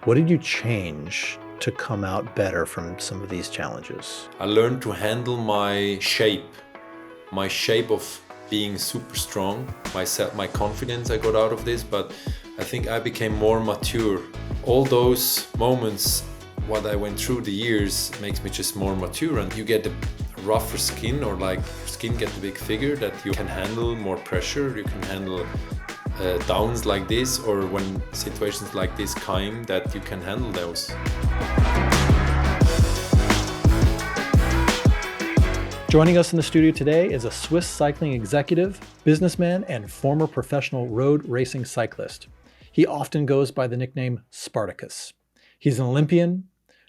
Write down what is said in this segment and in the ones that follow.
What did you change to come out better from some of these challenges? I learned to handle my shape of being super strong, my confidence I got out of this, but I think I became more mature. All those moments, what I went through the years makes me just more mature, and you get a rougher skin, or like skin get a big figure that you can handle more pressure, you can handle downs like this, or when situations like this come, that you can handle those. Joining us in the studio today is a Swiss cycling executive, businessman, and former professional road racing cyclist. He often goes by the nickname Spartacus. He's an Olympian,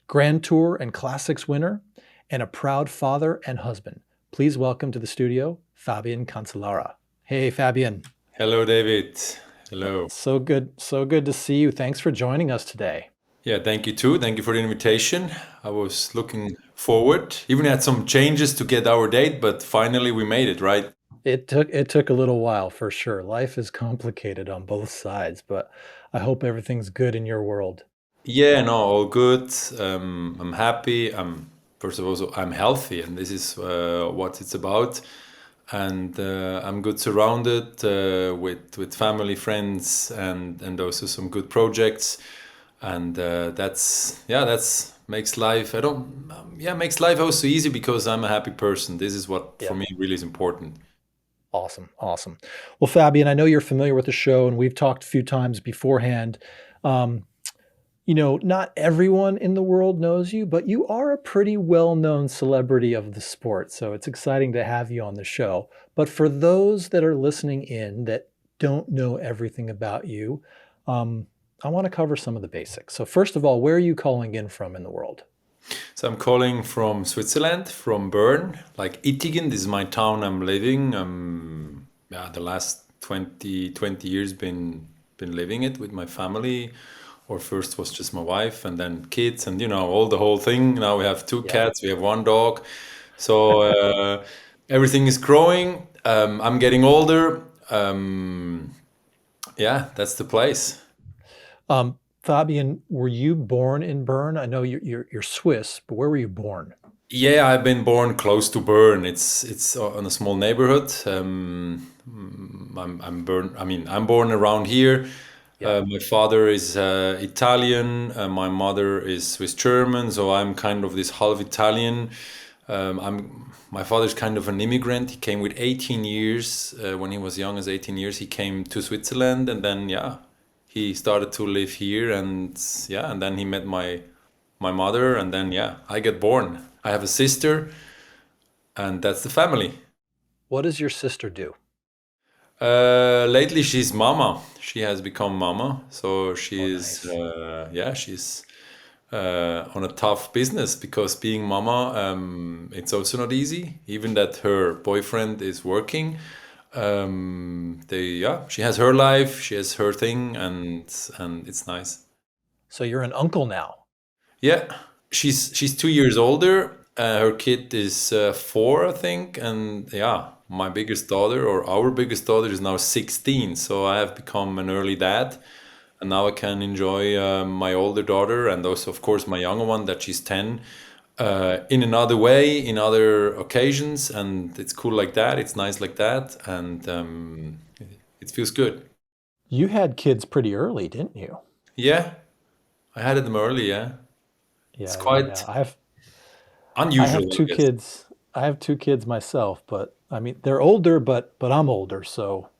Grand Tour and Classics winner, and a proud father and husband. Please welcome to the studio, Fabian Cancellara. Hey, Fabian. Hello, David. Hello. So good to see you. Thanks for joining us today. Yeah, thank you too. Thank you for the invitation. I was looking forward. Even had some changes to get our date, but finally we made it, right? It took a little while for sure. Life is complicated on both sides, but I hope everything's good in your world. Yeah, no, all good. I'm happy. First of all, I'm healthy, and this is what it's about. And I'm good surrounded with family, friends, and also some good projects. And that's makes life. Makes life also easy because I'm a happy person. This is what for me really is important. Awesome. Well, Fabian, I know you're familiar with the show, and we've talked a few times beforehand. Not everyone in the world knows you, but you are a pretty well-known celebrity of the sport. So it's exciting to have you on the show. But for those that are listening in that don't know everything about you, I want to cover some of the basics. So first of all, where are you calling in from in the world? So I'm calling from Switzerland, from Bern, like Ittigen. This is my town I'm living. The last 20 years been living it with my family. Or first was just my wife, and then kids, and the whole thing. Now we have two cats, we have one dog. So everything is growing. I'm getting older. That's the place. Fabian, were you born in Bern? I know you're Swiss, but where were you born? Yeah, I've been born close to Bern. It's on a small neighborhood. I'm born around here. My father is Italian. My mother is Swiss German, so I'm kind of this half Italian. My father's kind of an immigrant. He came with 18 years. When he was young, as 18 years, he came to Switzerland, and then he started to live here, and then he met my mother, and then I get born. I have a sister, and that's the family. What does your sister do? Lately she's mama. She has become mama, so she's nice. she's on a tough business, because being mama, it's also not easy. Even that her boyfriend is working, she has her life, she has her thing, and it's nice. So you're an uncle now. Yeah, she's 2 years older. Her kid is 4, I think, and my biggest daughter, or our biggest daughter, is now 16. So I have become an early dad, and now I can enjoy my older daughter, and also, of course, my younger one, that she's 10, in another way, in other occasions, and it's cool like that. It's nice like that, and it feels good. You had kids pretty early, didn't you? Yeah, I had them early. Yeah, it's quite unusual. I have two I guess. kids. I have two kids myself, but I mean they're older, but I'm older, so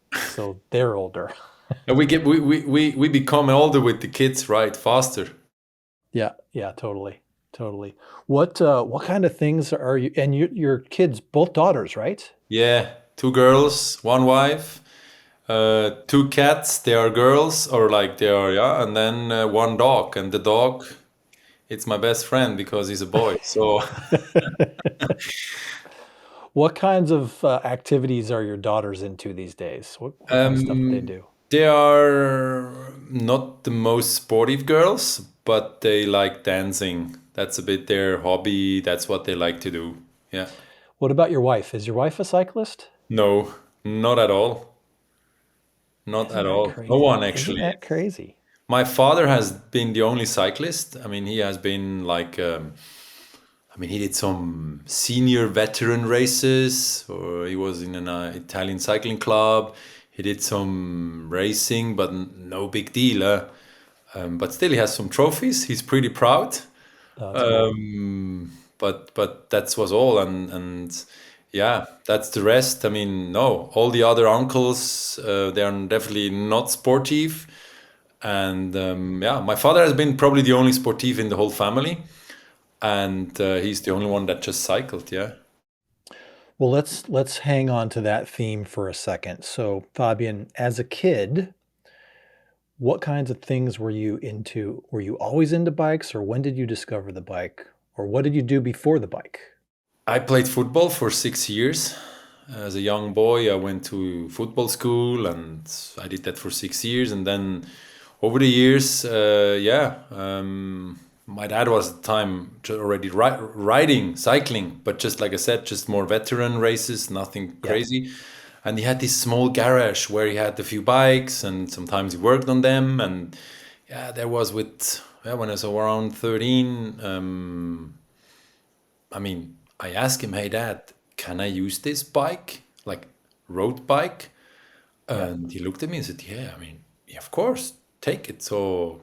they're older. And we become older with the kids, right? Faster. Yeah, totally. What kind of things are you, and your kids, both daughters, right? Yeah, 2 girls, 1 wife, 2 cats. They are girls, or like they are, and then 1 dog. And the dog, it's my best friend because he's a boy. So What kinds of activities are your daughters into these days? What kind of stuff do they do? they are not the most sportive girls, but they like dancing. That's a bit their hobby. That's what they like to do. Yeah. What about your wife? Is your wife a cyclist? No, not at all. Not Isn't at that all. No one crazy? Isn't actually. that crazy? My father has been the only cyclist. I mean, he has been like, I mean, he did some senior veteran races, or he was in an Italian cycling club. He did some racing, but no big deal. But still, he has some trophies. He's pretty proud. Oh, that's cool. But that was all, and yeah, that's the rest. I mean, no, all the other uncles, they are definitely not sportive, and yeah, my father has been probably the only sportive in the whole family, and he's the only one that just cycled. Yeah. Well, let's hang on to that theme for a second. So, Fabian, as a kid, what kinds of things were you into? Were you always into bikes, or when did you discover the bike? Or what did you do before the bike? I played football for 6 years. As a young boy, I went to football school and I did that for 6 years. And then over the years, yeah, my dad was at the time already riding, cycling, but just like I said, just more veteran races, nothing Yeah. crazy. And he had this small garage where he had a few bikes and sometimes he worked on them. And yeah, there was with, yeah, when I was around 13, I mean, I asked him, "Hey, Dad, can I use this bike, like road bike?" Yeah. And he looked at me and said, "Yeah, I mean, yeah, of course, take it." So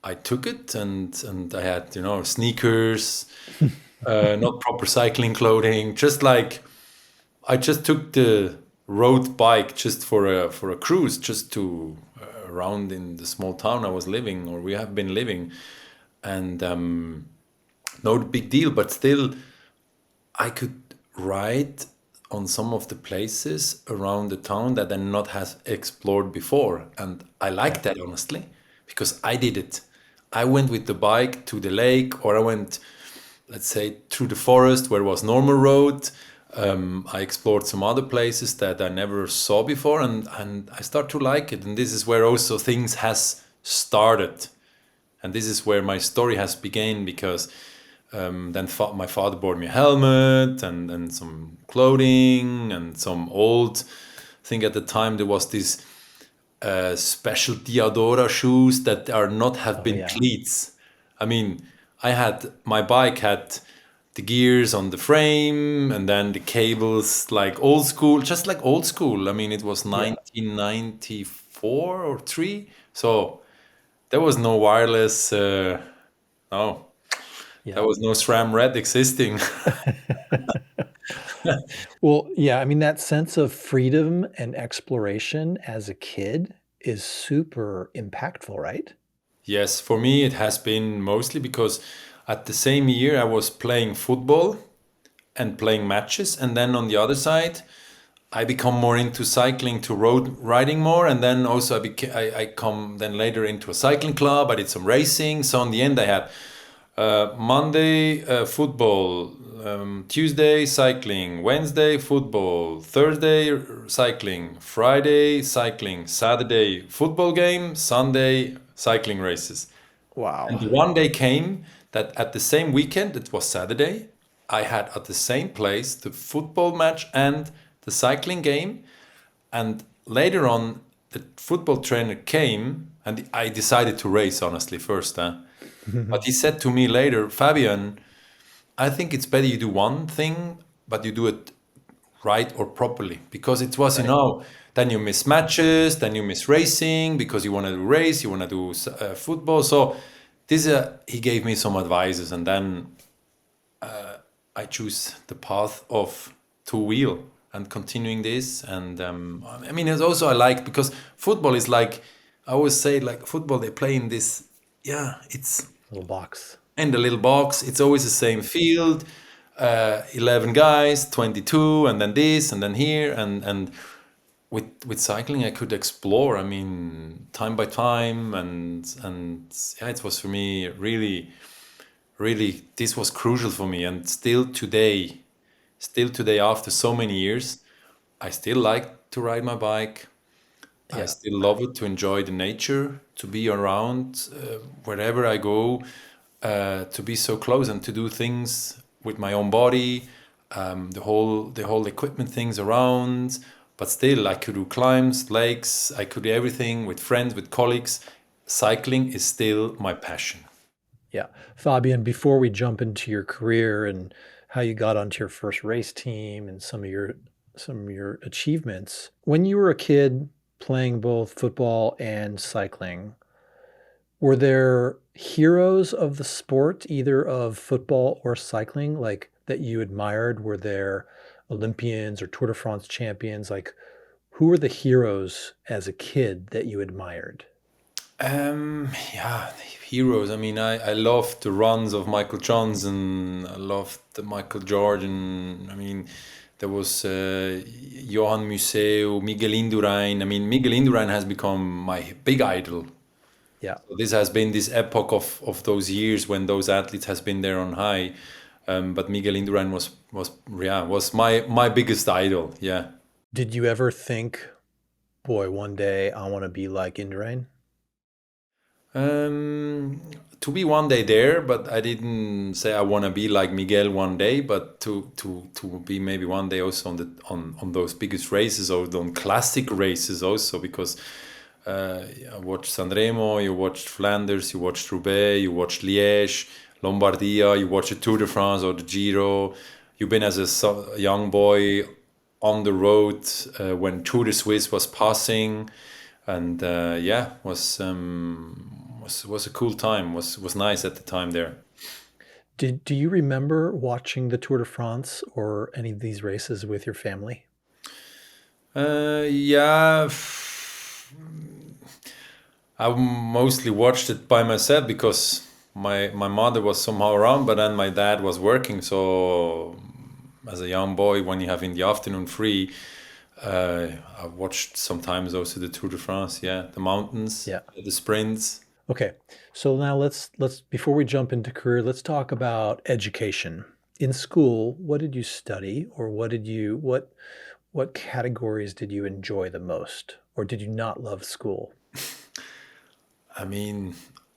I took it, and I had, sneakers, not proper cycling clothing, just like I just took the road bike just for a cruise, just to around in the small town I was living, or we have been living, and no big deal, but still I could ride on some of the places around the town that I not has explored before, and I like Yeah. that honestly because I did it. I went with the bike to the lake, or I went, let's say, through the forest where it was normal road. I explored some other places that I never saw before, and I start to like it. And this is where also things has started, and this is where my story has begun because then my father bought me a helmet and some clothing and some old. I think at the time there was this special Diadora shoes that are not have Oh, been yeah. cleats. I mean, my bike had the gears on the frame and then the cables like old school, just like old school. I mean, it was Yeah. 1994 or three, so there was no wireless. No, there Yeah. was no SRAM red existing. Well, yeah, I mean, that sense of freedom and exploration as a kid is super impactful, right? Yes, for me it has been mostly because at the same year I was playing football and playing matches, and then on the other side I become more into cycling to road riding more, and then also I come then later into a cycling club. I did some racing, so in the end I had Monday football, Tuesday cycling, Wednesday football, Thursday cycling, Friday cycling, Saturday football game, Sunday cycling races. And Wow. the one day came that at the same weekend, it was Saturday, I had at the same place the football match and the cycling game. And later on, the football trainer came and I decided to race, honestly, first. But he said to me later, "Fabian, I think it's better you do one thing, but you do it right or properly." Because it was, Right. then you miss matches, then you miss racing because you want to do race, you want to do football. So this, he gave me some advices, and then I choose the path of two wheel and continuing this. And I mean, it's also I like because football is like, I always say, like football, they play in this, yeah, it's Little box. in the little box. It's always the same field, 11 guys, 22, and then this, and then here, and with cycling, I could explore. I mean, time by time, and yeah, it was for me really, really. This was crucial for me, and still today, after so many years, I still like to ride my bike. I Yeah. still love it to enjoy the nature, to be around wherever I go, to be so close and to do things with my own body, the whole equipment things around. But still, I could do climbs, lakes. I could do everything with friends, with colleagues. cycling is still my passion. Yeah. Fabian, before we jump into your career and how you got onto your first race team and some of your achievements, when you were a kid playing both football and cycling, were there heroes of the sport, either of football or cycling, like that you admired? Were there Olympians or Tour de France champions? Like, who were the heroes as a kid that you admired? Yeah, heroes. I mean, I loved the runs of Michael Johnson. I loved the Michael Jordan. I mean, there was Johan Museeuw, Miguel Indurain. I mean, Miguel Indurain has become my big idol. Yeah. So this has been this epoch of those years when those athletes has been there on high. But Miguel Indurain was my biggest idol. Yeah. Did you ever think, boy, one day I want to be like Indurain? Um, to be one day there, but I didn't say I want to be like Miguel one day, but to be maybe one day also on those biggest races or on classic races also because I watched Sanremo, you watched Flanders, you watched Roubaix, you watched Liège, Lombardia, you watched the Tour de France or the Giro. You've been as a young boy on the road when Tour de Suisse was passing, and yeah, was a cool time. Was nice at the time there. Do you remember watching the Tour de France or any of these races with your family? Yeah, I mostly watched it by myself because my mother was somehow around, but then my dad was working. So as a young boy, when you have in the afternoon free, I watched sometimes also the Tour de France. Yeah, the mountains, Yeah. the sprints. Okay. So now let's before we jump into career, let's talk about education. In school, what did you study or what categories did you enjoy the most or did you not love school? I mean,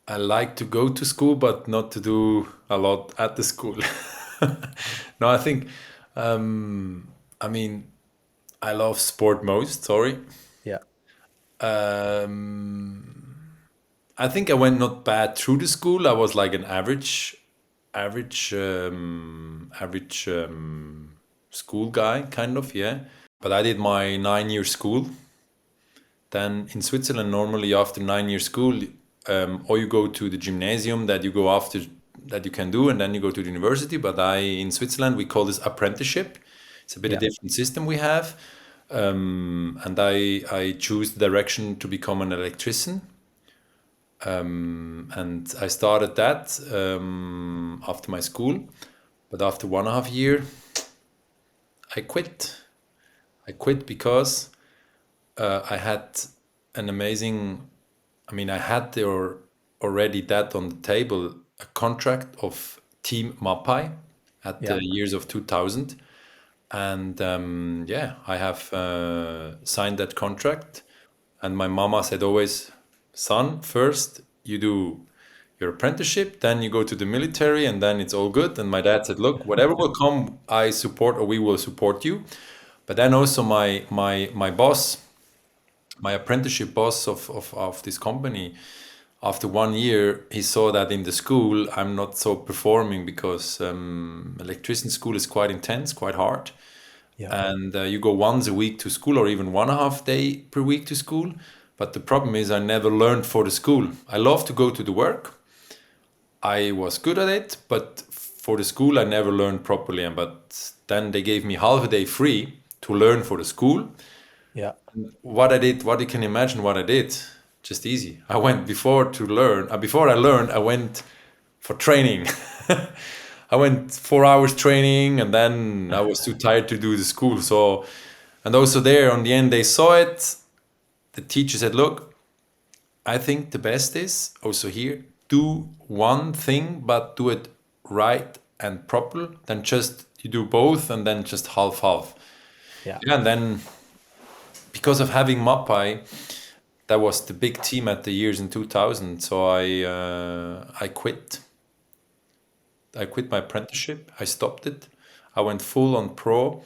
I like to go to school, but not to do a lot at the school. No, I think, I mean, I love sport most. Sorry. Yeah. Um, I think I went not bad through the school. I was like an average school guy, kind of, yeah. But I did my 9 year school. Then in Switzerland, normally after 9 year school, or you go to the gymnasium that you go after that you can do, and then you go to the university. But in Switzerland, we call this apprenticeship. It's a bit a Yeah. different system we have. And I choose the direction to become an electrician. And I started that after my school. But after 1.5 year, I quit. I quit because I had an amazing, I mean, I had there already that on the table, a contract of Team Mapai at Yeah. the years of 2000. And yeah, I have signed that contract. And my mama said always, son, first you do your apprenticeship, then you go to the military, and then it's all good. And my dad said, look, whatever will come, I support or we will support you. But then also my boss, my apprenticeship boss of this company, after 1 year, he saw that in the school I'm not so performing because electrician school is quite intense, quite hard. Yeah. And you go once a week to school or even 1.5 day per week to school. But the problem is I never learned for the school. I love to go to the work. I was good at it, but for the school I never learned properly. And but then they gave me half a day free to learn for the school. Yeah. What I did, what you can imagine what I did, just easy. I went before to learn. Before I learned, I went for training. I went 4 hours training, and then I was too tired to do the school. So, and also there, on the end, they saw it. The teacher said, "Look, I think the best is also here do one thing, but do it right and proper. Then just you do both, and then just half half." Yeah. Yeah, and then because of having Mapai, that was the big team at the years in 2000. So I quit. I quit my apprenticeship. I stopped it. I went full on pro.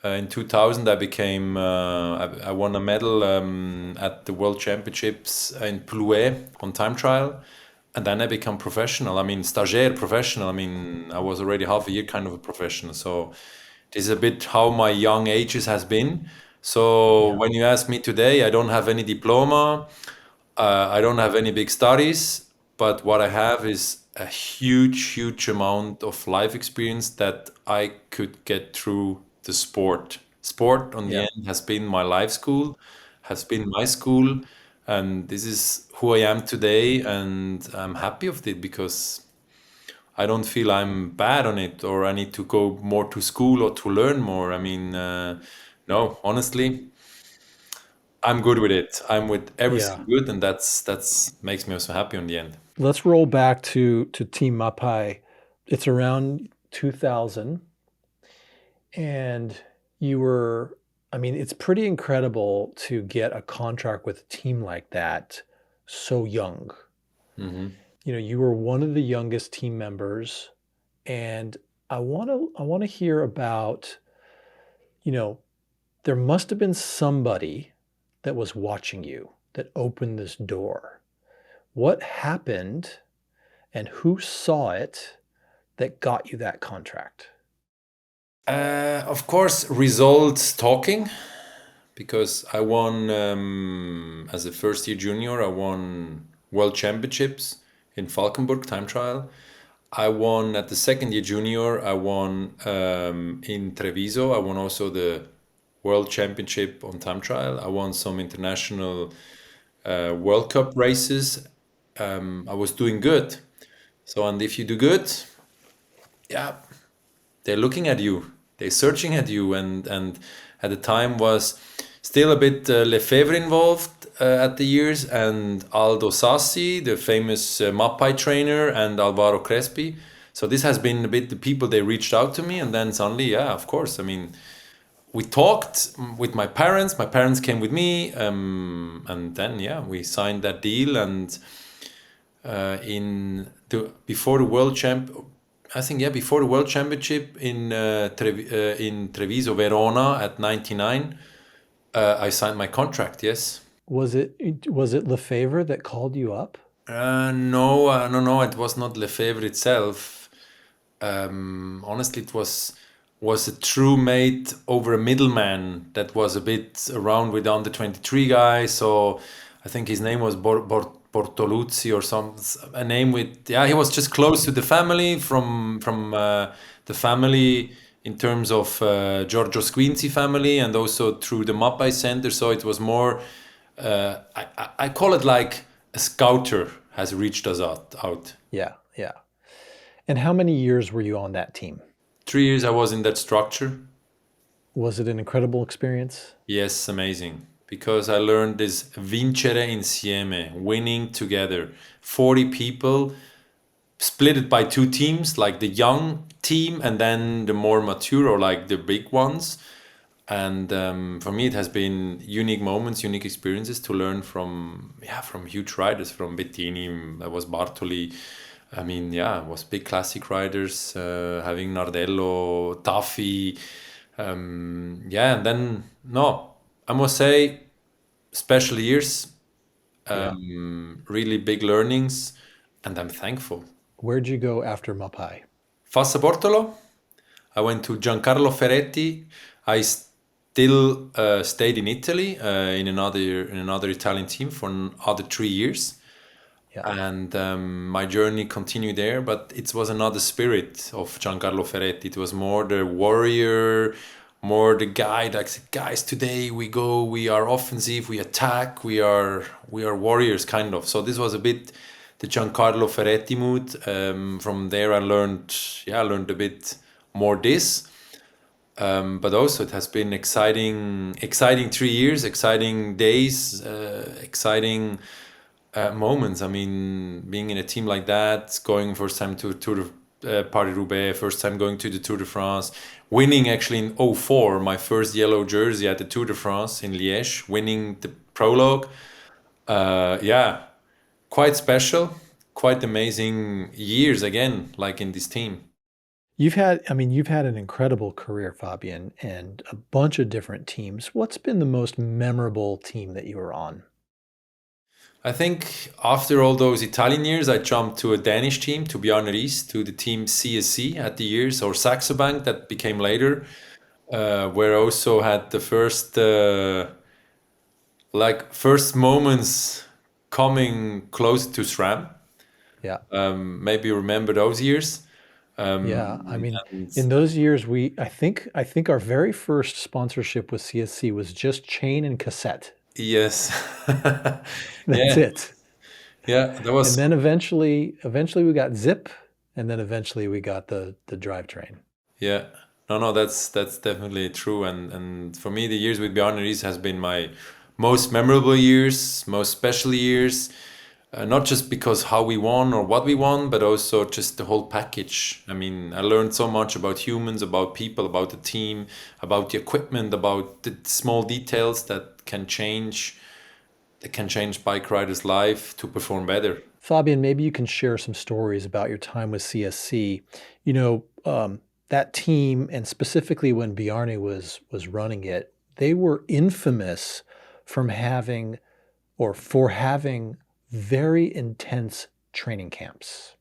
In 2000, I won a medal at the World Championships in Plouay on time trial. And then I become professional. I mean, stagiaire professional. I mean, I was already half a year kind of a professional. So this is a bit how my young ages has been. So Yeah. when you ask me today, I don't have any diploma. I don't have any big studies, but what I have is a huge, huge amount of life experience that I could get through the sport. Sport, on the Yeah. end, has been my life school, has been my school, and this is who I am today, and I'm happy of it because I don't feel I'm bad on it or I need to go more to school or to learn more. I mean, no, honestly, I'm good with it. I'm with Yeah. everything good, and that's makes me also happy on the end. Let's roll back to Team Mapai. It's around 2000, and you were, I mean, it's pretty incredible to get a contract with a team like that so young. Hmm. You were one of the youngest team members, and I want to hear about, you know, there must have been somebody that was watching you that opened this door. What happened and who saw it that got you that contract? Of course, results talking because I won as a first year junior. I won world championships in Falkenburg time trial. I won at the second year junior. I won in Treviso. I won also the world championship on time trial. I won some international World Cup races. I was doing good. So, and if you do good, yeah, they're looking at you, they're searching at you, and at the time was still a bit Lefebvre involved at the years, and Aldo Sassi, the famous Mapai trainer, and Alvaro Crespi. So this has been a bit the people they reached out to me, and then suddenly, yeah, of course. I mean, we talked with my parents. My parents came with me, and then yeah, we signed that deal, and before the world champ, I think yeah, before the world championship in Treviso, Verona at 99, I signed my contract. Yes. Was it Lefebvre that called you up? No, no, no. It was not Lefebvre itself. Honestly, it was a true mate over a middleman that was a bit around with the under 23 guy. So I think his name was Bortoluzzi or some a name with yeah. He was just close to the family from the family in terms of Giorgio Squinzi family and also through the Mapai Center. So it was more. I call it like a scouter has reached us out. Yeah, yeah. And how many years were you on that team? 3 years I was in that structure. Was it an incredible experience? Yes, amazing. Because I learned this vincere insieme, winning together. 40 people, split it by two teams, like the young team and then the more mature or like the big ones. And for me, it has been unique moments, unique experiences to learn from huge riders, from Bettini, that was Bartoli. I mean, yeah, it was big classic riders, having Nardello, Tafi. Yeah, and then, no, I must say, special years, Yeah. really big learnings, and I'm thankful. Where'd you go after Mapai? Fassa Bortolo, I went to Giancarlo Ferretti. I still stayed in Italy in another Italian team for another 3 years, Yeah. and my journey continued there. But it was another spirit of Giancarlo Ferretti. It was more the warrior, more the guy that said, "Guys, today we go. We are offensive. We attack. We are warriors, kind of." So this was a bit the Giancarlo Ferretti mood. From there, I learned a bit more this. But also it has been exciting 3 years, exciting days, exciting moments. I mean, being in a team like that, going first time to Tour de Paris-Roubaix, first time going to the Tour de France, winning actually in '04 my first yellow jersey at the Tour de France in Liège, winning the prologue. Yeah, quite special, quite amazing years again, like in this team. you've had an incredible career, Fabian, and a bunch of different teams. What's been the most memorable team that you were on? I think after all those Italian years, I jumped to a Danish team, to Bjarne Riis, to the team CSC at the years, or Saxo Bank that became later, where I also had the first moments coming close to SRAM. Yeah. Maybe you remember those years. Yeah. And In those years, I think our very first sponsorship with CSC was just chain and cassette. yes, That's yeah, it. yeah, that And was. then eventually we got Zip, and then eventually we got the drivetrain. Yeah. No, no, that's definitely true. And for me, the years with Bjarne Riis has been my most memorable years, most special years. Not just because how we won or what we won, but also just the whole package. I mean, I learned so much about humans, about people, about the team, about the equipment, about the small details that can change bike riders' life to perform better. Fabian, maybe you can share some stories about your time with CSC. You know, that team, and specifically when Bjarne was running it, they were infamous from having or for having very intense training camps.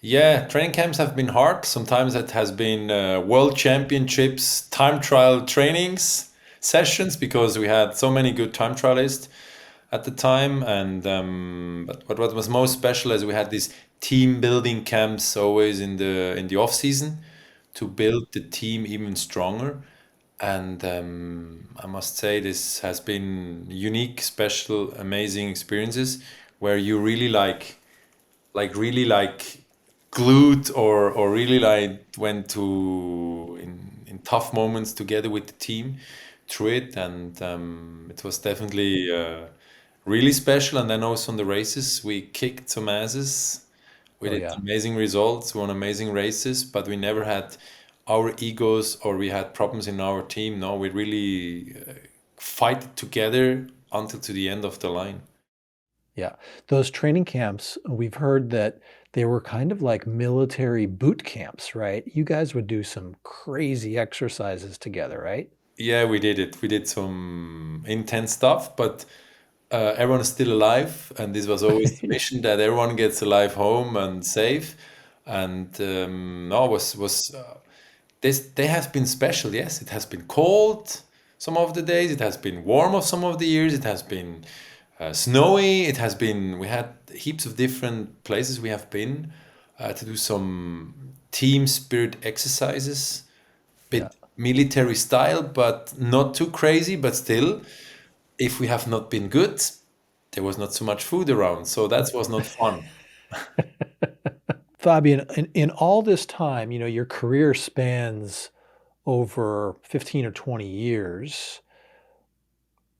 Yeah, training camps have been hard. Sometimes it has been world championships, time trial trainings sessions because we had so many good time trialists at the time. And but what was most special is we had these team building camps always in the off season to build the team even stronger. And I must say this has been unique, special, amazing experiences where you really really like glued or really like went to in tough moments together with the team through it. And it was definitely really special. And then also on the races we kicked some asses. We Oh did yeah. amazing results, won amazing races, but we never had our egos or we had problems in our team. No, we really fight together until to the end of the line. Yeah. Those training camps, we've heard that they were kind of like military boot camps, right? You guys would do some crazy exercises together, right? Yeah, we did it. We did some intense stuff, but everyone is still alive, and this was always the mission that everyone gets alive home and safe. And no, was this they have been special. Yes, it has been cold some of the days. It has been warm of some of the years. It has been snowy. It has been. We had heaps of different places we have been to do some team spirit exercises, Yeah. bit military style, but not too crazy. But still, if we have not been good, there was not so much food around, so that was not fun. Fabian, in all this time, you know, your career spans over 15 or 20 years,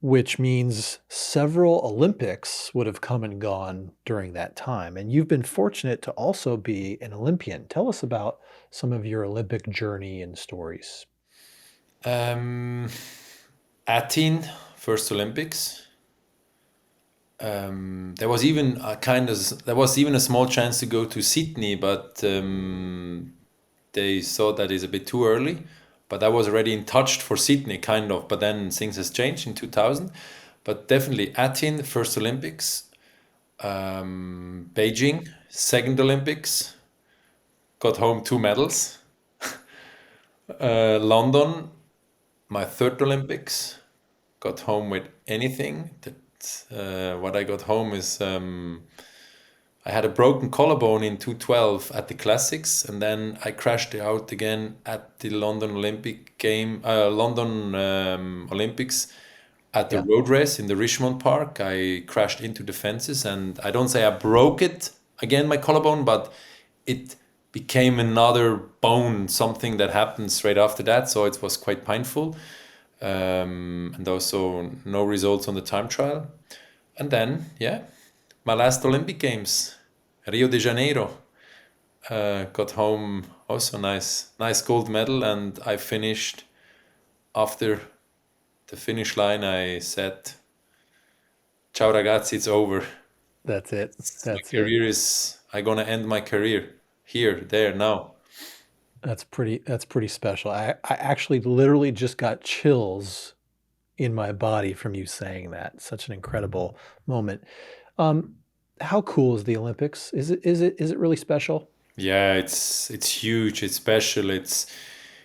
which means several Olympics would have come and gone during that time. And you've been fortunate to also be an Olympian. Tell us about some of your Olympic journey and stories. Um, Athens, first Olympics. There was even a small chance to go to Sydney, but they thought that is a bit too early. But I was already in touch for Sydney, kind of. But then things has changed in 2000. But definitely Athens, first Olympics. Beijing, second Olympics. Got home two medals. London, my third Olympics. Got home with anything. What I got home is I had a broken collarbone in 2012 at the Classics, and then I crashed out again at the London Olympics at the Yeah. road race in the Richmond Park. I crashed into the fences, and I don't say I broke it again, my collarbone, but it became another bone, something that happened straight after that. So it was quite painful, and also no results on the time trial. And then, yeah, my last Olympic Games, Rio de Janeiro. Got home also nice gold medal, and I finished after the finish line. I said, "Ciao ragazzi, it's over. That's it. My That's it. career is. I'm gonna end my career here, there, now." That's pretty special. I actually literally just got chills in my body from you saying that. Such an incredible moment. Um, how cool is the Olympics? Is it really special? Yeah, it's huge. It's special. It's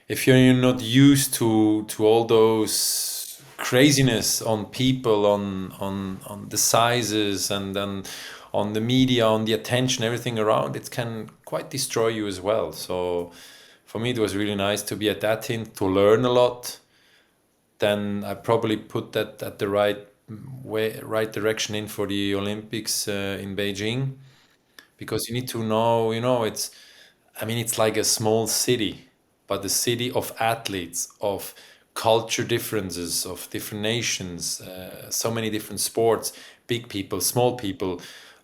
if you're not used to all those craziness on people, on the sizes, and then on the media, on the attention, everything around, it can quite destroy you as well. So for me, it was really nice to be at that team to learn a lot. Then I probably put that at the right way, right direction in for the Olympics in Beijing, because you need to know, it's, I mean, it's like a small city, but a city of athletes, of culture differences, of different nations, so many different sports, big people, small people,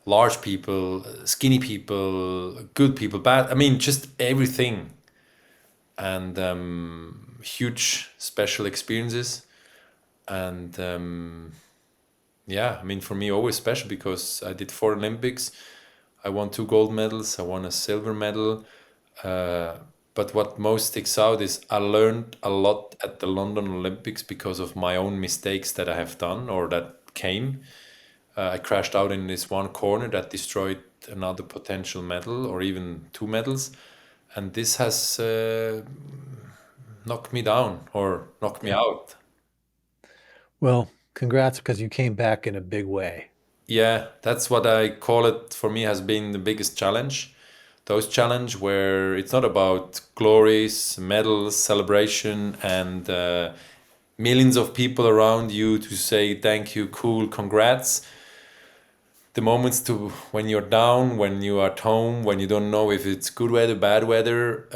large people, skinny people, good people, bad. I mean, just everything. And huge special experiences. And yeah, I mean, for me, always special because I did 4 Olympics. I won 2 gold medals. I won a silver medal. Uh, but what most sticks out is I learned a lot at the London Olympics because of my own mistakes that I have done or that came. I crashed out in this one corner that destroyed another potential medal or even 2 medals. And this has knocked me down or knocked me Yeah. out. Well, congrats because you came back in a big way. Yeah, that's what I call it. For me, has been the biggest challenge. Those challenge where it's not about glories, medals, celebration, and millions of people around you to say thank you, cool, congrats. The moments to when you're down, when you are at home, when you don't know if it's good weather, bad weather,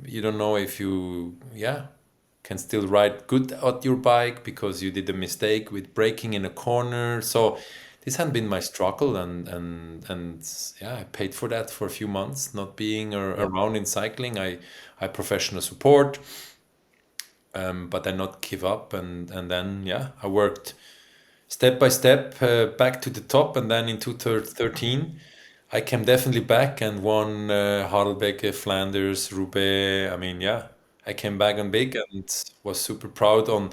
you don't know if you, yeah, can still ride good at your bike because you did a mistake with braking in a corner. So this had been my struggle, and yeah, I paid for that for a few months, not being Yep. around in cycling. I professional support, but I not give up, and then yeah, I worked step by step back to the top, and then in 2013 I came definitely back and won Harelbeke, Flanders, Roubaix. I mean, yeah, I came back and big and was super proud on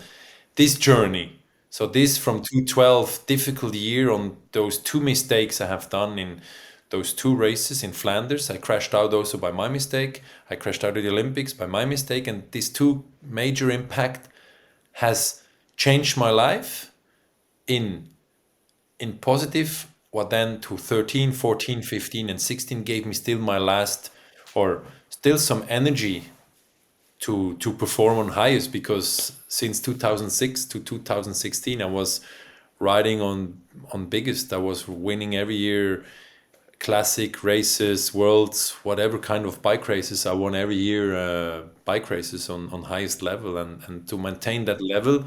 this journey. So this from 2012 difficult year on those 2 mistakes I have done in those 2 races in Flanders. I crashed out also by my mistake. I crashed out at the Olympics by my mistake, and these 2 major impact has changed my life in positive. What then to 13, 14, 15, and 16 gave me still my last, or still some energy to perform on highest, because since 2006 to 2016 I was riding on biggest. I was winning every year classic races, worlds, whatever kind of bike races. I won every year bike races on highest level, and to maintain that level,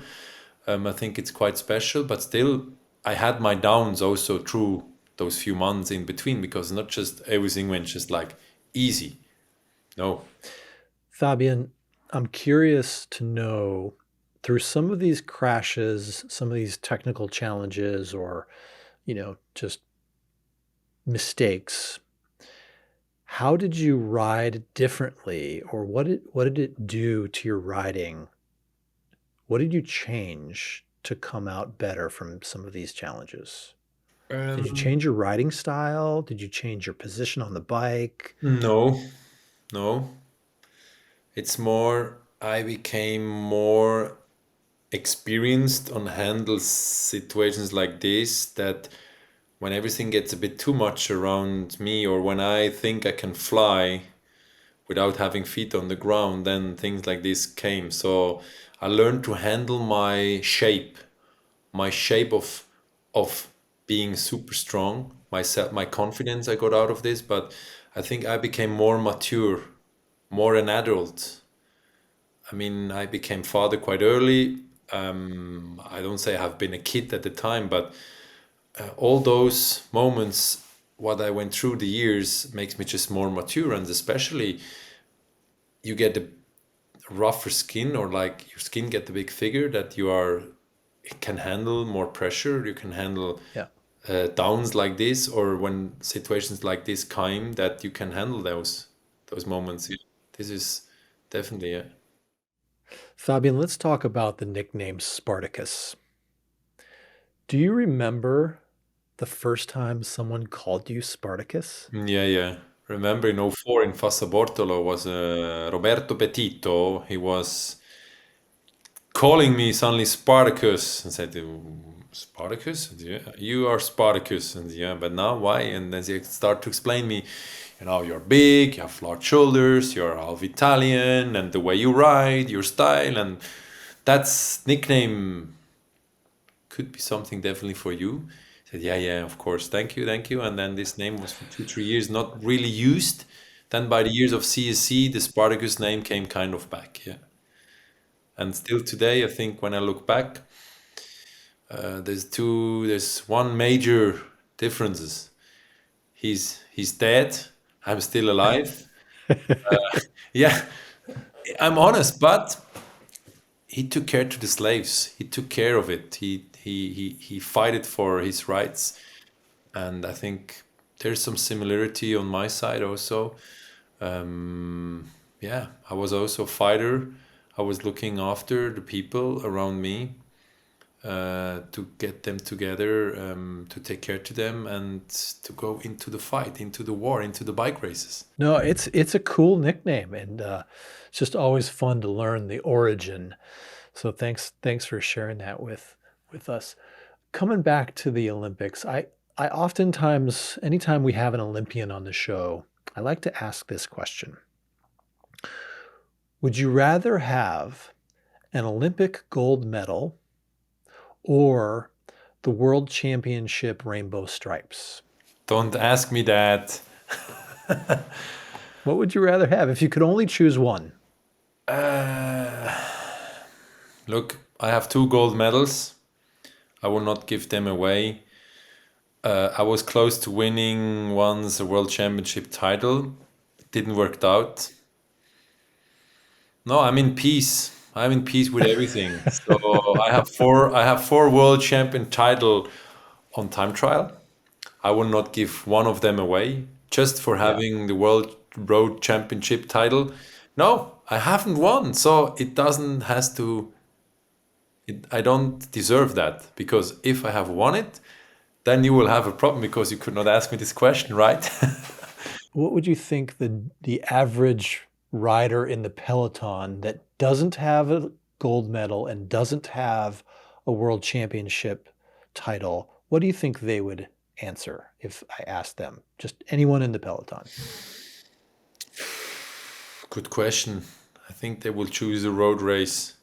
I think it's quite special. But still, I had my downs also through those few months in between, because not just everything went just like easy. No. Fabian, I'm curious to know through some of these crashes, some of these technical challenges, or, just mistakes, how did you ride differently, or what did it do to your riding? What did you change to come out better from some of these challenges? Did you Um, change your riding style? Did you change your position on the bike? no, no. It's more, I became more experienced on handle situations like this, that when everything gets a bit too much around me, or when I think I can fly without having feet on the ground, then things like this came. So I learned to handle my shape of being super strong, myself, my confidence I got out of this. But I think I became more mature, more an adult. I mean, I became father quite early. I don't say I have been a kid at the time, but all those moments, what I went through the years, makes me just more mature. And especially, you get a rougher skin, or like your skin get the big figure that you are, it can handle more pressure. You can handle Yeah. downs like this, or when situations like this come, that you can handle those moments. this is definitely it. Fabian, let's talk about the nickname Spartacus. Do you remember the first time someone called you Spartacus? Yeah, yeah. Remember in '04 in Fassa was Roberto Petito. He was calling me suddenly Spartacus and said, Spartacus? Yeah, you are Spartacus. And yeah, but now why? And then he started to explain me, you're big, you have large shoulders, you're half Italian, and the way you ride, your style, and that's nickname could be something definitely for you. I said, yeah, of course, thank you, thank you. And then this name was for 2, 3 years not really used. Then by the years of CSC, the Spartacus name came kind of back, yeah. And still today, I think when I look back, there's one major differences. He's dead. I'm still alive. Yeah, I'm honest, but he took care to the slaves. He took care of it. He fought for his rights, and I think there's some similarity on my side also. Yeah, I was also a fighter. I was looking after the people around me, to get them together, to take care to them, and to go into the fight, into the war, into the bike races. No, it's a cool nickname, and it's just always fun to learn the origin. So thanks for sharing that with us. Coming back to the Olympics, I oftentimes, anytime we have an Olympian on the show, I like to ask this question. Would you rather have an Olympic gold medal or the World Championship rainbow stripes? Don't ask me that. What would you rather have if you could only choose one? Look, I have 2 gold medals. I will not give them away. I was close to winning once a world championship title. It didn't work out. No, I'm in peace. I'm in peace with everything. So I have four world champion title on time trial. I will not give one of them away just for Yeah. having the world road championship title. No, I haven't won, so it doesn't has to. I don't deserve that because if I have won it, then you will have a problem because you could not ask me this question, right? What would you think the average rider in the peloton that doesn't have a gold medal and doesn't have a world championship title, what do you think they would answer if I asked them? Just anyone in the peloton. Good question. I think they will choose a road race,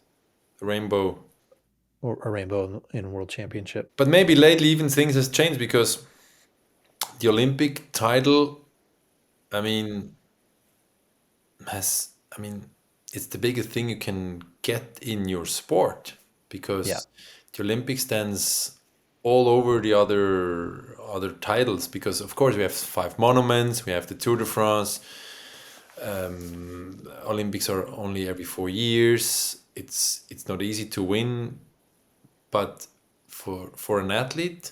the rainbow. Or a rainbow in world championship. But maybe lately even things has changed because the Olympic title, I mean, has I mean, it's the biggest thing you can get in your sport Yeah. because the Olympics stands all over the other titles because of course we have 5 monuments, we have the Tour de France. Olympics are only every 4 years. It's not easy to win, but for an athlete,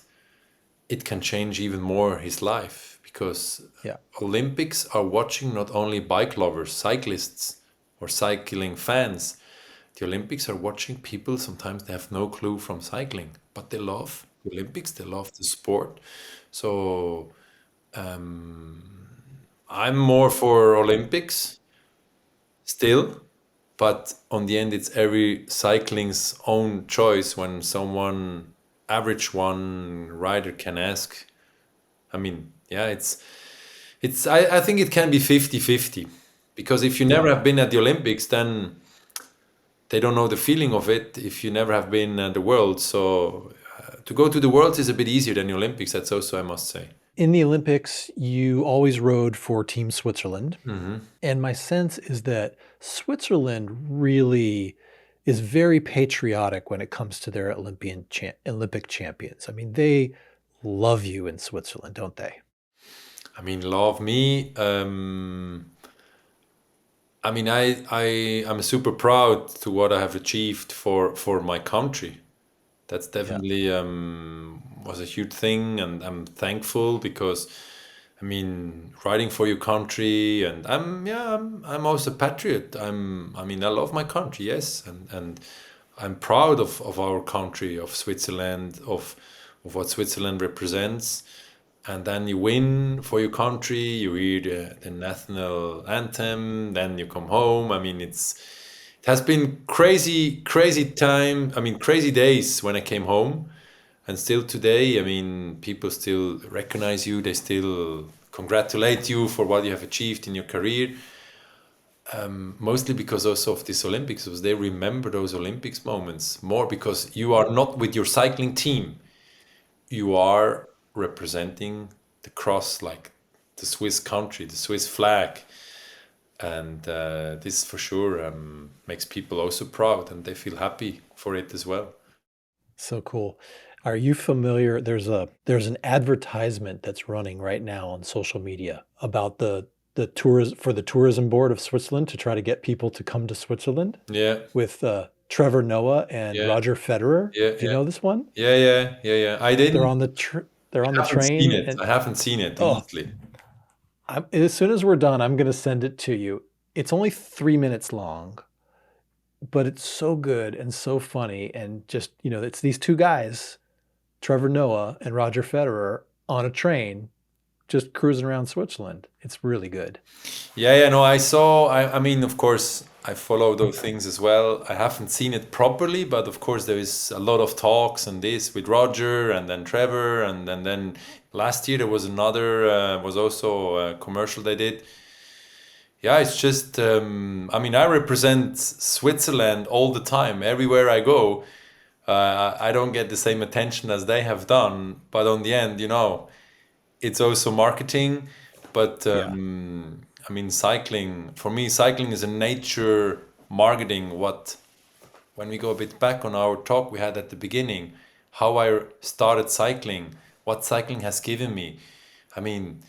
it can change even more his life because Yeah. Olympics are watching not only bike lovers, cyclists, or cycling fans. The Olympics are watching people sometimes they have no clue from cycling, but they love the Olympics, they love the sport. So I'm more for Olympics still, but on the end, it's every cycling's own choice when someone average one rider can ask. I mean, yeah, I think it can be 50-50 because if you never Yeah. have been at the Olympics, then they don't know the feeling of it if you never have been at the World. So to go to the Worlds is a bit easier than the Olympics. That's also, I must say. In the Olympics, you always rode for Team Switzerland. And my sense is that Switzerland really is very patriotic when it comes to their Olympic champions. I mean, they love you in Switzerland, don't they? I mean, love me. I mean, I'm super proud to what I have achieved for my country. That's Yeah. definitely was a huge thing, and I'm thankful because I mean, riding for your country, and I'm also a patriot. I mean, I love my country, yes, and I'm proud of our country, of Switzerland, of what Switzerland represents. And then you win for your country, you hear the national anthem, then you come home. I mean, it has been crazy, crazy time. I mean, crazy days when I came home. And still today, I mean, people still recognize you. They still congratulate you for what you have achieved in your career. Mostly because also of this Olympics, because they remember those Olympics moments more because you are not with your cycling team. You are representing the cross, like the Swiss country, the Swiss flag. And this for sure makes people also proud and they feel happy for it as well. So cool. Are you familiar? There's an advertisement that's running right now on social media about the tourism for the tourism board of Switzerland to try to get people to come to Switzerland Yeah, with Trevor Noah and yeah, Roger Federer. yeah, Do you yeah, know this one? yeah. I They're didn't, on they're on the haven't seen train, it. and I haven't seen it, oh, honestly. as soon as we're done, I'm going to send it to you. It's only 3 minutes long, but it's so good and so funny, and just it's these two guys, Trevor Noah and Roger Federer, on a train just cruising around Switzerland. It's really good. Yeah, no, I saw. I mean, of course, I follow those things as well. I haven't seen it properly, but of course, there is a lot of talks and this with Roger and then Trevor, and then last year there was another, was also a commercial they did. Yeah, it's just, I mean, I represent Switzerland all the time, everywhere I go. I don't get the same attention as they have done, but on the end, it's also marketing. But Yeah. I mean, cycling, for me, cycling is a nature marketing. When we go a bit back on our talk we had at the beginning, how I started cycling, what cycling has given me. I mean,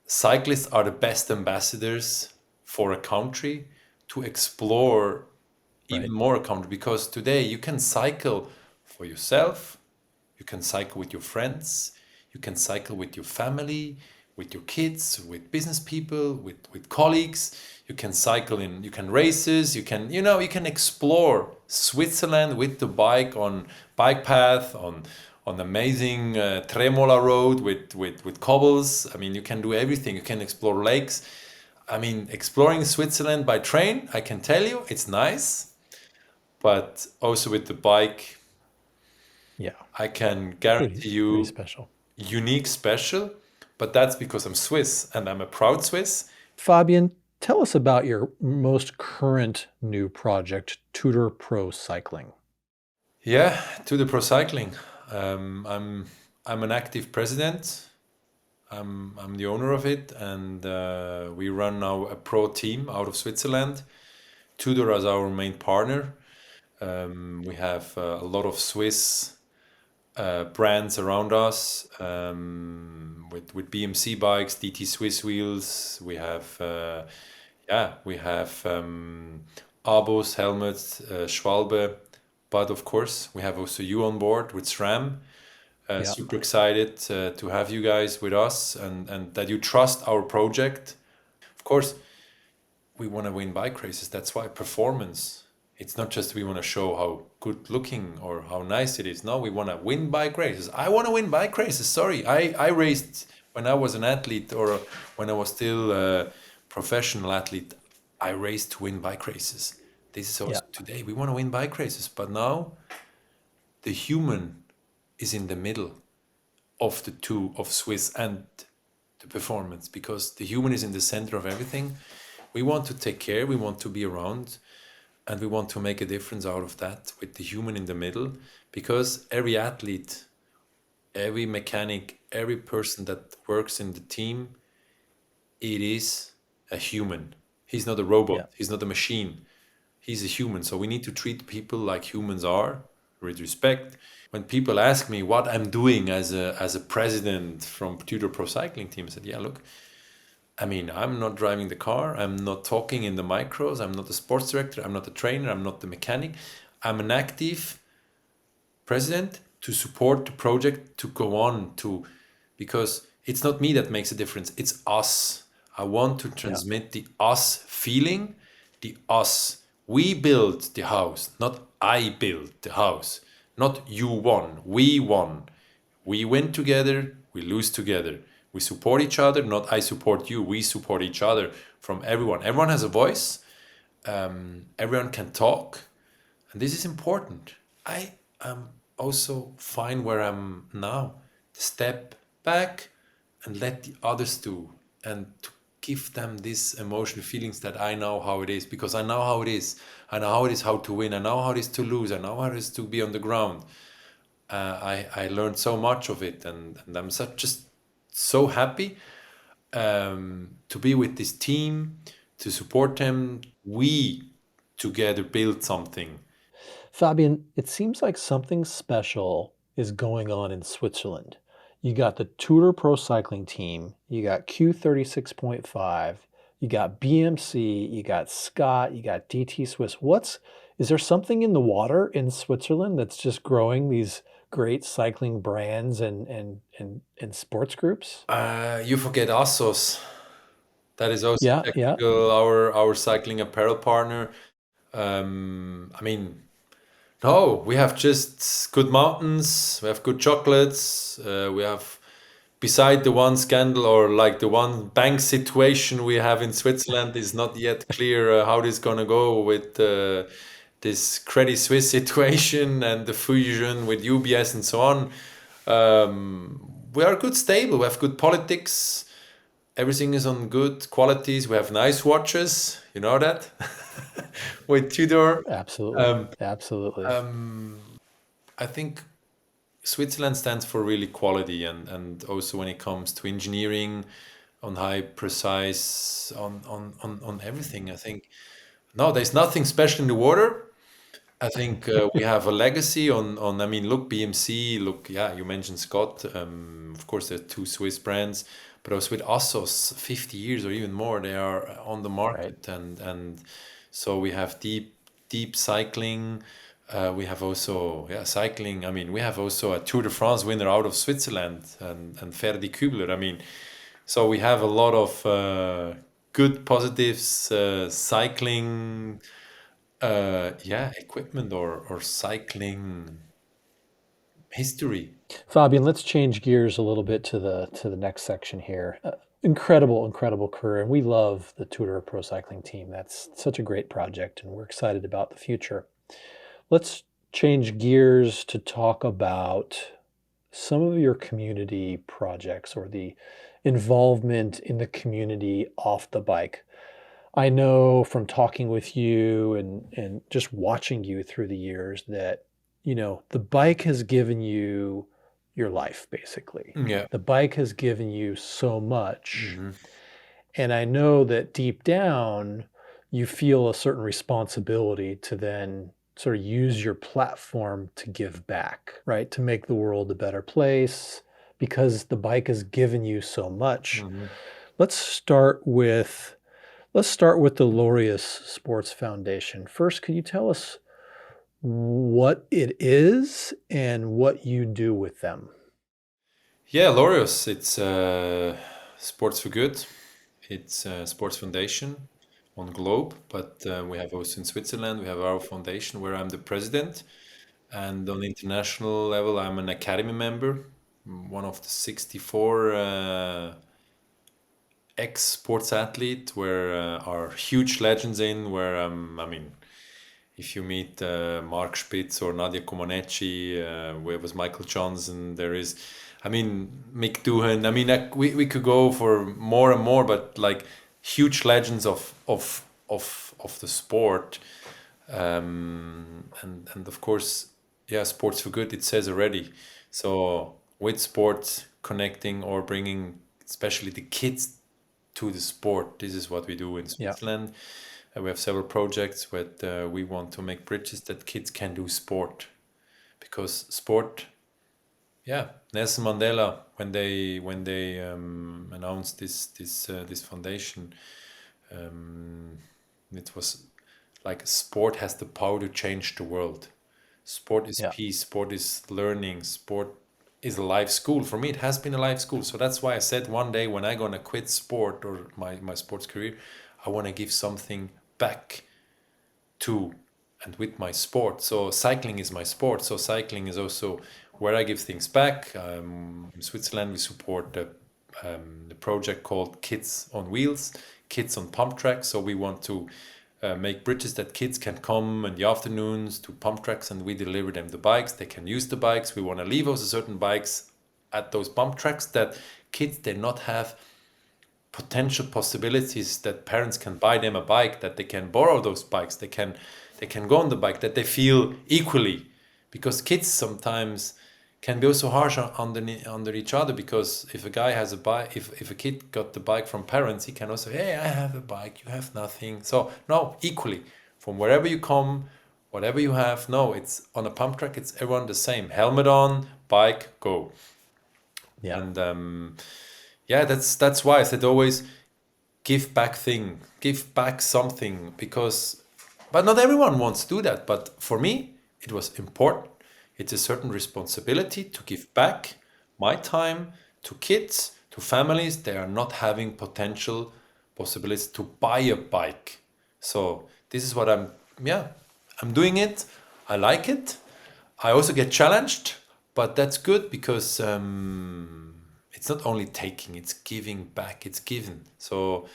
cyclists are the best ambassadors for a country to explore even Right. more a country because today you can cycle for yourself, you can cycle with your friends, you can cycle with your family, with your kids, with business people, with colleagues. You can cycle you can races, you can explore Switzerland with the bike on bike path, on amazing Tremola road with cobbles. I mean, you can do everything. You can explore lakes. I mean, exploring Switzerland by train, I can tell you, it's nice, but also with the bike, Yeah. I can Pretty guarantee pretty you special. unique, special, but that's because I'm Swiss and I'm a proud Swiss. Fabian, tell us about your most current new project, Tudor Pro Cycling. Yeah, Tudor Pro Cycling. Um, I'm I'm an active president. I'm the owner of it, and we run now a pro team out of Switzerland. Tudor as our main partner. We have a lot of Swiss brands around us with BMC bikes, DT Swiss wheels. We have Abos helmets, Schwalbe, but of course we have also you on board with SRAM. Yeah. Super excited to have you guys with us and that you trust our project. Of course, we want to win bike races. That's why performance. It's not just we want to show how good looking or how nice it is. No, we want to win bike races. I want to win bike races. Sorry, I raced when I was an athlete or when I was still a professional athlete. I raced to win bike races. This is Yeah. also today. We want to win bike races, but now the human is in the middle of the two of Swiss and the performance because the human is in the center of everything. We want to take care, we want to be around, and we want to make a difference out of that with the human in the middle because every athlete, every mechanic, every person that works in the team, it is a human. He's not a Yeah. robot, he's not a machine, he's a human. So we need to treat people like humans are with respect. When people ask me what I'm doing as a president from Tudor Pro Cycling Team, I said, yeah, look, I mean, I'm not driving the car. I'm not talking in the micros. I'm not the sports director. I'm not the trainer. I'm not the mechanic. I'm an active president to support the project to go on to, because it's not me that makes a difference. It's us. I want to Yeah. transmit the us feeling, the us. We built the house, not I built the house. Not you won, we won. We win together, we lose together. We support each other, not I support you. We support each other from everyone. Everyone has a voice, everyone can talk, and this is important. I am also fine where I'm now. Step back and let the others do, and to give them these emotional feelings that I know how it is, because I know how it is. I know how it is how to win. I know how it is to lose. I know how it is to be on the ground. I learned so much of it, and I'm just so happy to be with this team, to support them. We together build something. Fabian, it seems like something special is going on in Switzerland. You got the Tudor Pro Cycling Team, you got Q36.5, you got BMC, you got Scott, you got DT Swiss. Is there something in the water in Switzerland that's just growing these great cycling brands and sports groups? You forget Assos. That is also Yeah, yeah, technical, our cycling apparel partner. I mean, no, we have just good mountains. We have good chocolates. We have, beside the one scandal or like the one bank situation we have in Switzerland, is not yet clear how this gonna go with this Credit Suisse situation and the fusion with UBS and so on. We are good, stable. We have good politics. Everything is on good qualities. We have nice watches. You know that with Tudor. absolutely. Um, Absolutely. I think Switzerland stands for really quality, and also when it comes to engineering, on high precise, on everything. I think no, there's nothing special in the water. I think we have a legacy on. I mean, look, BMC. Look, yeah, you mentioned Scott. Of course, there are two Swiss brands, but also with Assos, 50 years or even more, they are on the Right. market, and so we have deep cycling. We have also, yeah, cycling. I mean, we have also a Tour de France winner out of Switzerland, and Ferdi Kübler. I mean, so we have a lot of good positives, cycling, yeah, equipment or cycling history. Fabian, let's change gears a little bit to the next section here. Incredible, incredible career, and we love the Tudor Pro Cycling Team. That's such a great project, and we're excited about the future. Let's change gears to talk about some of your community projects or the involvement in the community off the bike. I know from talking with you and just watching you through the years that, the bike has given you your life, basically. Yeah. The bike has given you so much. Hmm. And I know that deep down, you feel a certain responsibility to then sort of use your platform to give back, right? To make the world a better place because the bike has given you so much. Hmm. Let's start with Let's start with the Laureus Sports Foundation. First, can you tell us what it is and what you do with them? Yeah, Laureus, it's Sports for Good. It's a sports foundation on globe, but we have also in Switzerland, we have our foundation where I'm the president. And on international level, I'm an academy member, one of the 64 ex-sports athlete where are huge legends in, where I mean, if you meet Mark Spitz or Nadia Comaneci, where was Michael Johnson, there is, I mean, Mick Doohan. I mean, we could go for more and more, but like huge legends of the sport, and of course, yeah, sports for good. It says already. So with sports connecting or bringing, especially the kids to the sport. This is what we do in Yeah. Switzerland. We have several projects where we want to make bridges that kids can do sport, because sport, yeah, Nelson Mandela, when they announced this foundation, um, it was like sport has the power to change the world. Sport is Yeah. peace. Sport is learning. Sport is a life school. For me, it has been a life school. So that's why I said one day when I'm going to quit sport or my sports career, I want to give something back to and with my sport. So cycling is my sport. So cycling is also where I give things back. In Switzerland, we support the project called Kids on Wheels, Kids on Pump Tracks. So we want to make bridges that kids can come in the afternoons to pump tracks, and we deliver them the bikes. They can use the bikes. We want to leave also certain bikes at those pump tracks that kids they not have potential possibilities, that parents can buy them a bike, that they can borrow those bikes, they can go on the bike, that they feel equally, because kids sometimes can be also harsh under each other, because if a guy has a bike, if a kid got the bike from parents, he can also, hey, I have a bike, you have nothing. So no, equally, from wherever you come, whatever you have, no, it's on a pump track, it's everyone the same, helmet on, bike, go. Yeah. And yeah, that's why I said always give back something, because but not everyone wants to do that. But for me, it was important. It's a certain responsibility to give back my time to kids, to families. They are not having potential possibilities to buy a bike. So this is what I'm doing it. I like it. I also get challenged, but that's good, because it's not only taking, it's giving back, it's given. So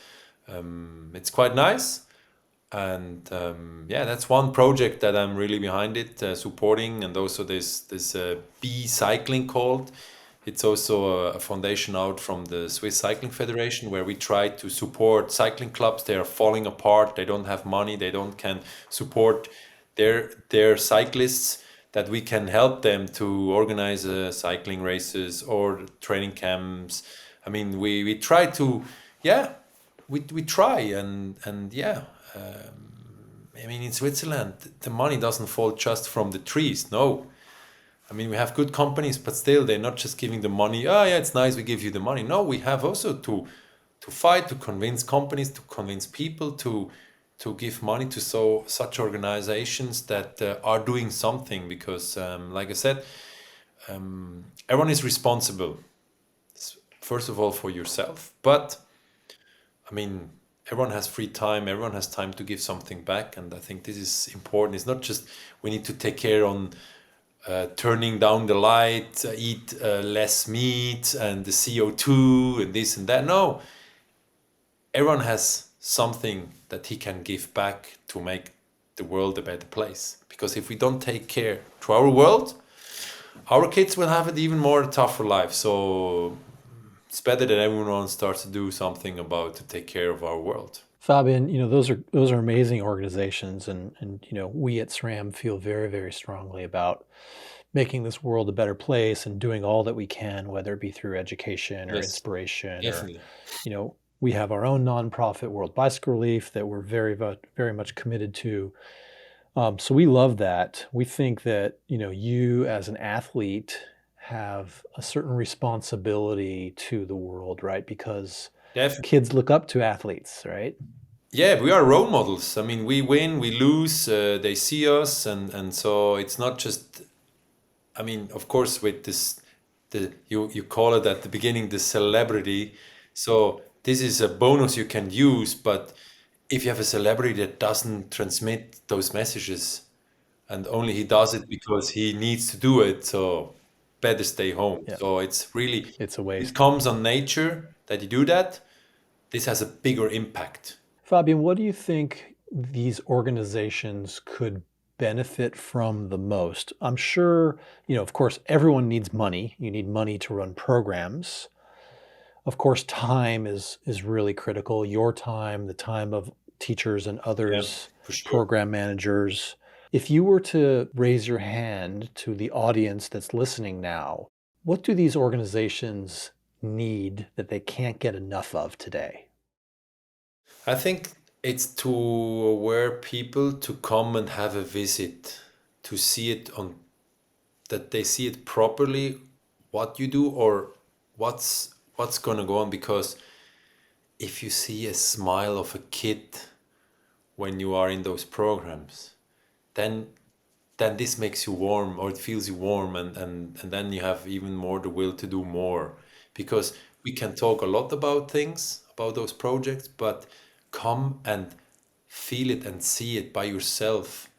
it's quite nice. And yeah, that's one project that I'm really behind it, supporting. And also this B Cycling called. It's also a foundation out from the Swiss Cycling Federation, where we try to support cycling clubs. They are falling apart. They don't have money. They don't can support their cyclists, that we can help them to organize cycling races or training camps. I mean, we try to, yeah, we try, and yeah. I mean, in Switzerland, the money doesn't fall just from the trees. No, I mean, we have good companies, but still, they're not just giving the money. Oh, yeah, it's nice, we give you the money. No, we have also to fight, to convince companies, to convince people to give money to such organizations that are doing something. Because, like I said, everyone is responsible, first of all, for yourself. But I mean, everyone has free time. Everyone has time to give something back, and I think this is important. It's not just we need to take care on turning down the light, eat less meat, and the CO2 and this and that. No, everyone has something that he can give back to make the world a better place. Because if we don't take care to our world, our kids will have it even more tougher life. So it's better that everyone starts to do something about to take care of our world. Fabian, those are amazing organizations, and we at SRAM feel very, very strongly about making this world a better place and doing all that we can, whether it be through education or Yes, inspiration, or definitely. we have our own nonprofit, World Bicycle Relief, that we're very, very much committed to. So we love that. We think that you as an athlete have a certain responsibility to the world, right? Because Definitely. kids look up to athletes, right? Yeah, we are role models. I mean, we win, we lose, they see us, and so it's not just. I mean, of course, with this, you call it at the beginning the celebrity. So this is a bonus you can use, but if you have a celebrity that doesn't transmit those messages, and only he does it because he needs to do it, so better stay home. Yeah, So it's really, it's a it waste. comes on nature that you do that. This has a bigger impact. Fabian, what do you think these organizations could benefit from the most? I'm sure, of course, everyone needs money. You need money to run programs. Of course, time is really critical. Your time, the time of teachers and Yeah, others, for sure. program managers. If you were to raise your hand to the audience that's listening now, what do these organizations need that they can't get enough of today? I think it's to aware people to come and have a visit, to see it on that they see it properly, what you do or what's gonna go on. Because if you see a smile of a kid when you are in those programs, then then this makes you warm, or it feels you warm, and then you have even more the will to do more. Because we can talk a lot about things, about those projects, but come and feel it and see it by yourself,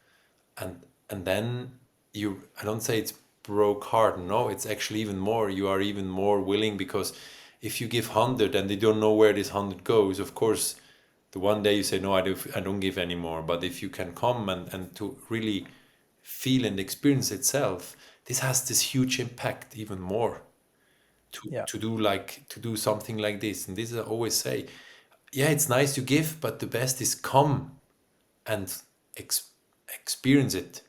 and then you, I don't say it's broke heart, no, it's actually even more, you are even more willing, because if you give 100 and they don't know where this 100 goes, of course the one day you say no, I don't give anymore. But if you can come and to really feel and experience itself, this has this huge impact even more Yeah. to do something like this. And this I always say, yeah, it's nice to give, but the best is come and experience it.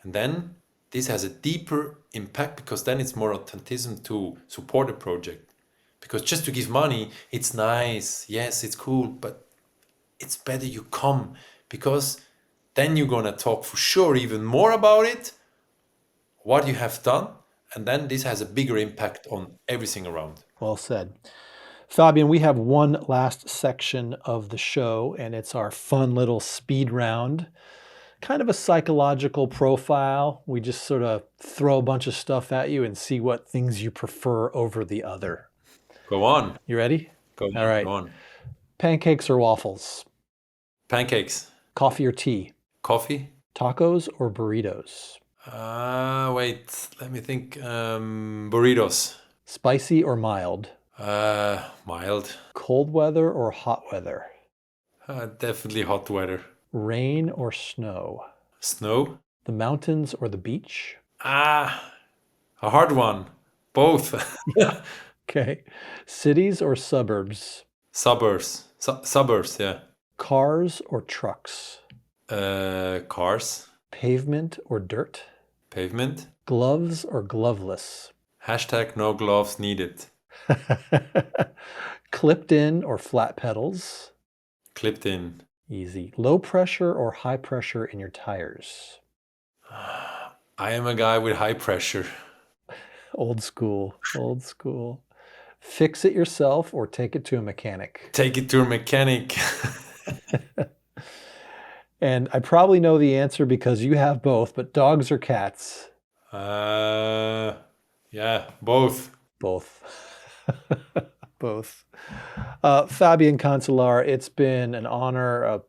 And then this has a deeper impact, because then it's more authenticism to support a project. Because just to give money, it's nice, yes, it's cool, but it's better you come, because then you're gonna talk for sure even more about it, what you have done, and then this has a bigger impact on everything around. Well said. Fabian, we have one last section of the show, and it's our fun little speed round. Kind of a psychological profile. We just sort of throw a bunch of stuff at you and see what things you prefer over the other. Go on. You ready? Go on. All right. Go on. Pancakes or waffles? Pancakes. Coffee or tea? Coffee. Tacos or burritos? Wait, let me think. Burritos. Spicy or mild? Mild. Cold weather or hot weather? Definitely hot weather. Rain or snow? Snow. The mountains or the beach? A hard one. Both. Okay. Cities or suburbs? Suburbs. Suburbs, yeah. Cars or trucks? Cars. Pavement or dirt? Pavement. Gloves or gloveless? Hashtag no gloves needed. Clipped in or flat pedals? Clipped in. Easy. Low pressure or high pressure in your tires? I am a guy with high pressure. Old school, old school. Fix it yourself or take it to a mechanic? Take it to a mechanic. And I probably know the answer because you have both, but dogs or cats? Yeah, both. Both. Both. Fabian Cancellara, it's been an honor, a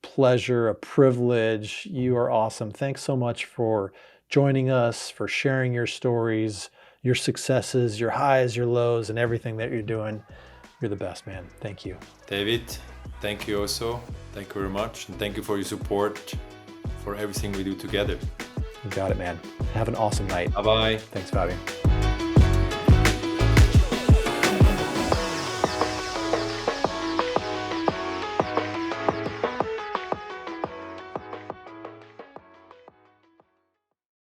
pleasure, a privilege. You are awesome. Thanks so much for joining us, for sharing your stories, your successes, your highs, your lows, and everything that you're doing. You're the best, man. Thank you. David, thank you also. Thank you very much. And thank you for your support, for everything we do together. You got it, man. Have an awesome night. Bye-bye. Thanks, Fabian.